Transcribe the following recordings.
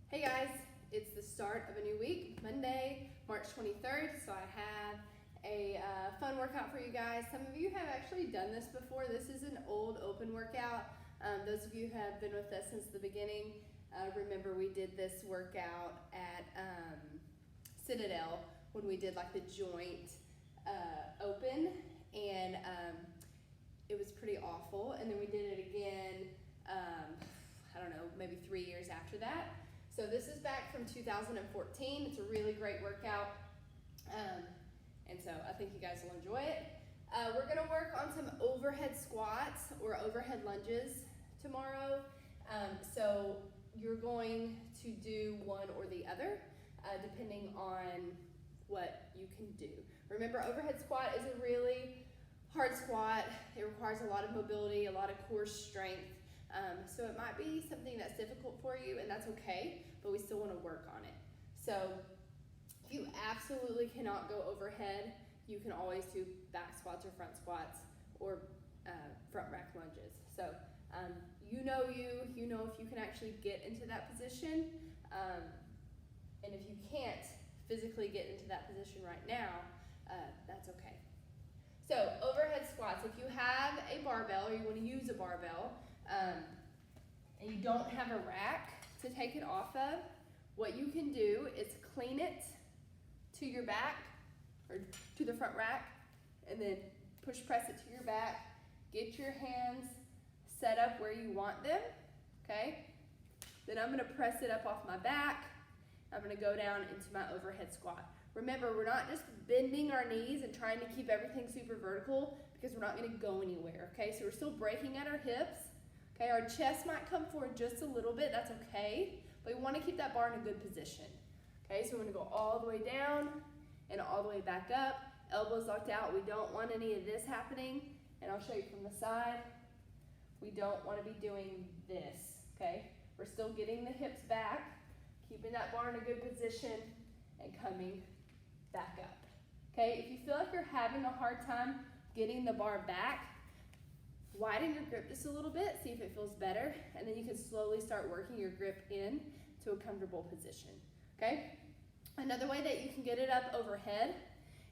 Hey guys, it's the start of a new week, Monday, March 23rd, so I have a fun workout for you guys. Some of you have actually done this before. This is an old open workout. Those of you who have been with us since the beginning, remember we did this workout at Citadel when we did like the joint open, and it was pretty awful. And then we did it again, I don't know, maybe 3 years after that. So this is back from 2014. It's a really great workout, and so I think you guys will enjoy it. We're gonna work on some overhead squats or overhead lunges tomorrow. So you're going to do one or the other, depending on what you can do. Remember, overhead squat is a really hard squat. It requires a lot of mobility, a lot of core strength. So it might be something that's difficult for you, and that's okay, but we still want to work on it. So if you absolutely cannot go overhead, you can always do back squats or front squats or front rack lunges. So you know if you can actually get into that position, and if you can't physically get into that position right now, that's okay. So overhead squats, if you have a barbell or you want to use a barbell, and you don't have a rack to take it off of, what you can do is clean it to your back or to the front rack, and then push press it to your back. Get your hands set up where you want them, okay? Then I'm gonna press it up off my back. I'm gonna go down into my overhead squat. Remember, we're not just bending our knees and trying to keep everything super vertical because we're not gonna go anywhere, okay? So we're still breaking at our hips. Okay, our chest might come forward just a little bit, that's okay, but we want to keep that bar in a good position. Okay, so we're going to go all the way down and all the way back up, elbows locked out. We don't want any of this happening, and I'll show you from the side. We don't want to be doing this, okay? We're still getting the hips back, keeping that bar in a good position, and coming back up. Okay, if you feel like you're having a hard time getting the bar back, widen your grip just a little bit, see if it feels better, and then you can slowly start working your grip in to a comfortable position, okay? Another way that you can get it up overhead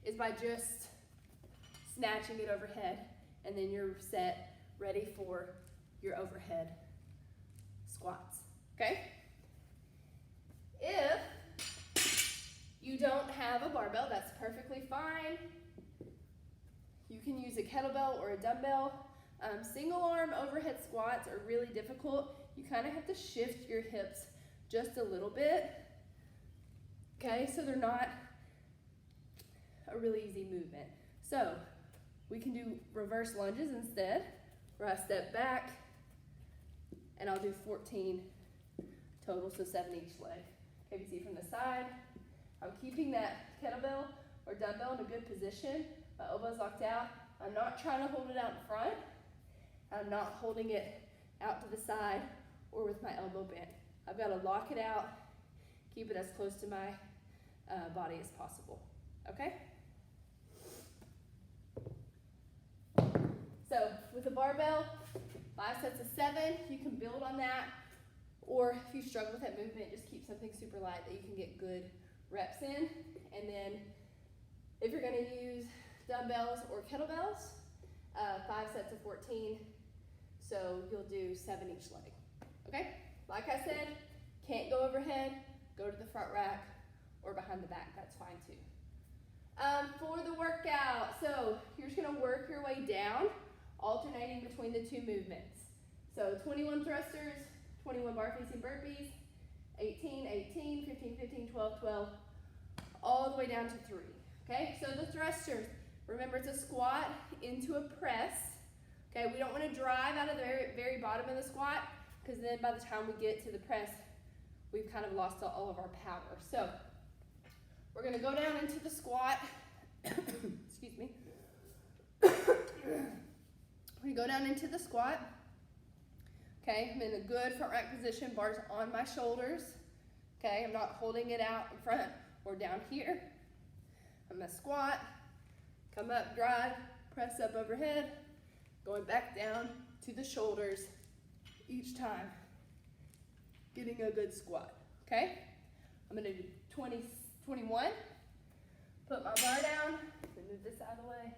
is by just snatching it overhead, and then you're set, ready for your overhead squats, okay? If you don't have a barbell, that's perfectly fine. You can use a kettlebell or a dumbbell. Single arm overhead squats are really difficult. You kind of have to shift your hips just a little bit, okay? So they're not a really easy movement. So we can do reverse lunges instead, where I step back and I'll do 14 total, so 7 each leg. Okay, you see from the side, I'm keeping that kettlebell or dumbbell in a good position. My elbow's locked out. I'm not trying to hold it out in front. I'm not holding it out to the side or with my elbow bent. I've got to lock it out, keep it as close to my body as possible, okay? So with a barbell, 5 sets of 7, you can build on that, or if you struggle with that movement, just keep something super light that you can get good reps in. And then if you're gonna use dumbbells or kettlebells, 5 sets of 14, so you'll do 7 each leg, okay? Like I said, can't go overhead, go to the front rack or behind the back, that's fine too. For the workout, so you're just gonna work your way down, alternating between the two movements. So 21 thrusters, 21 bar facing burpees, 18, 18, 15, 15, 12, 12, all the way down to 3, okay? So the thrusters, remember, it's a squat into a press. Okay, we don't want to drive out of the very bottom of the squat, because then by the time we get to the press, we've kind of lost all of our power. So we're going to go down into the squat. Excuse me. We go down into the squat. Okay, I'm in a good front rack position, bars on my shoulders. Okay, I'm not holding it out in front or down here. I'm going to squat. Come up, drive, press up overhead, going back down to the shoulders each time, getting a good squat, okay? I'm gonna do 20, 21. Put my bar down, move this out of the way.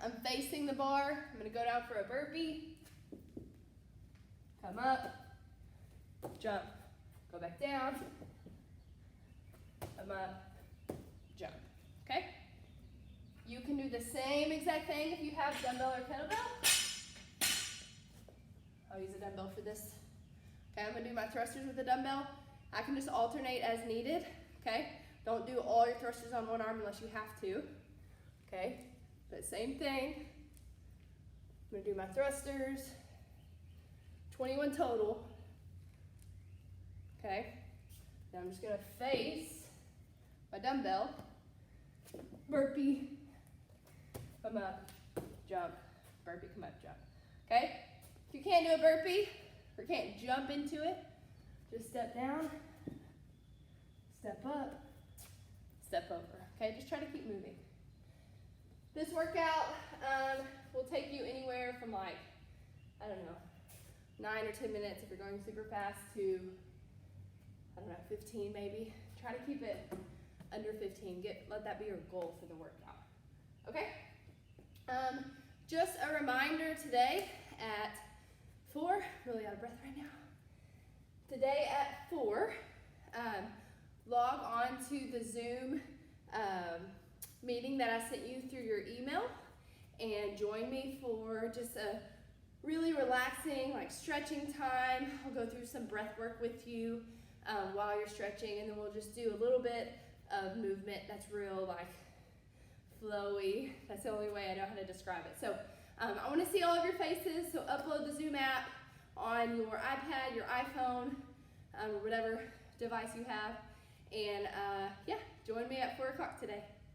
I'm facing the bar. I'm gonna go down for a burpee. Come up, jump, go back down, come up, jump, okay? You can do the same exact thing if you have dumbbell or kettlebell. I'll use a dumbbell for this. Okay, I'm gonna do my thrusters with a dumbbell. I can just alternate as needed, okay? Don't do all your thrusters on one arm unless you have to, okay? But same thing. I'm gonna do my thrusters, 21 total, okay? Now I'm just gonna face my dumbbell, burpee, come up, jump, burpee, come up, jump, okay? If you can't do a burpee or can't jump into it, just step down, step up, step over, okay? Just try to keep moving. This workout will take you anywhere from like, I don't know, 9 or 10 minutes if you're going super fast to, I don't know, 15 maybe. Try to keep it under 15. Let that be your goal for the workout, okay? Just a reminder today at 4, really out of breath right now. Today at 4, log on to the Zoom meeting that I sent you through your email and join me for just a really relaxing, like stretching time. I'll go through some breath work with you while you're stretching, and then we'll just do a little bit of movement that's real like flowy. That's the only way I know how to describe it. So I want to see all of your faces, so upload the Zoom app on your iPad, your iPhone, or whatever device you have, and yeah, join me at 4 o'clock today.